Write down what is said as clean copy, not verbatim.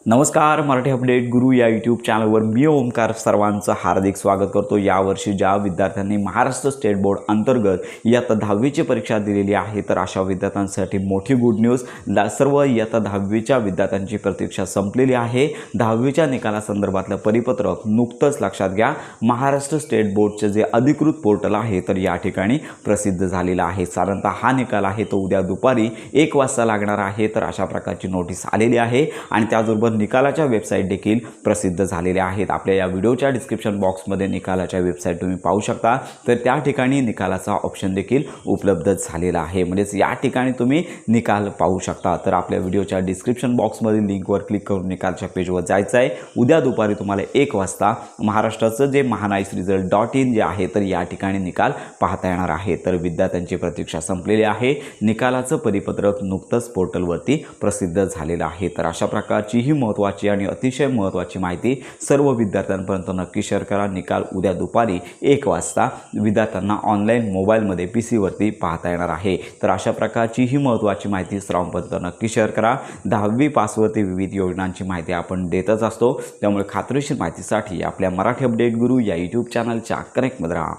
नमस्कार, मराठी अपडेट गुरु या यूट्यूब चॅनलवर मी ओमकार सर्वांचं हार्दिक स्वागत करतो। यावर्षी ज्या विद्यार्थ्यांनी महाराष्ट्र स्टेट बोर्ड अंतर्गत इयत्ता 10वीची परीक्षा दिलेली आहे तर अशा विद्यार्थ्यांसाठी मोठी गुड न्यूज। सर्व इयत्ता 10वीच्या विद्यार्थ्यांची प्रतीक्षा संपलेली आहे। 10वीच्या निकालासंदर्भातलं परिपत्रक नुकतंच लक्षात घ्या, महाराष्ट्र स्टेट बोर्डचे जे अधिकृत पोर्टल आहे तर या ठिकाणी प्रसिद्ध झालेला आहे। साधारणतः हा निकाल आहे तो उद्या दुपारी 1 वाजता लागणार आहे। तर अशा प्रकारची नोटीस आलेली आहे आणि त्याचबरोबर निकालाच्या वेबसाईट देखील प्रसिद्ध झालेल्या आहेत। आपल्या या व्हिडिओच्या डिस्क्रिप्शन बॉक्समध्ये निकालाच्या वेबसाईट तुम्ही पाहू शकता। तर त्या ठिकाणी निकालाचा ऑप्शन देखील उपलब्ध झालेला आहे, म्हणजे या ठिकाणी तुम्ही निकाल पाहू शकता। तर आपल्या व्हिडिओच्या डिस्क्रिप्शन बॉक्समधील लिंकवर क्लिक करून निकालच्या पेजवर जायचं आहे। उद्या दुपारी तुम्हाला 1 वाजता महाराष्ट्राचं जे mahanaisresult.in जे आहे तर या ठिकाणी निकाल पाहता येणार आहे। तर विद्यार्थ्यांची प्रतीक्षा संपलेली आहे। निकालाचं परिपत्रक नुकतंच पोर्टलवरती प्रसिद्ध झालेलं आहे। तर अशा प्रकारची ही महत्त्वाची आणि अतिशय महत्त्वाची माहिती सर्व विद्यार्थ्यांपर्यंत नक्की शेअर करा। निकाल उद्या दुपारी 1 वाजता विद्यार्थ्यांना ऑनलाईन मोबाईलमध्ये पीसीवरती पाहता येणार आहे। तर अशा प्रकारची ही महत्त्वाची माहिती सर्वांपर्यंत नक्की शेअर करा। 10वी पासवरती विविध योजनांची माहिती आपण देतच असतो, त्यामुळे खात्रीशीर माहितीसाठी आपल्या मराठी अपडेट गुरु या यूट्यूब चॅनलच्या कनेक्टमध्ये राहा।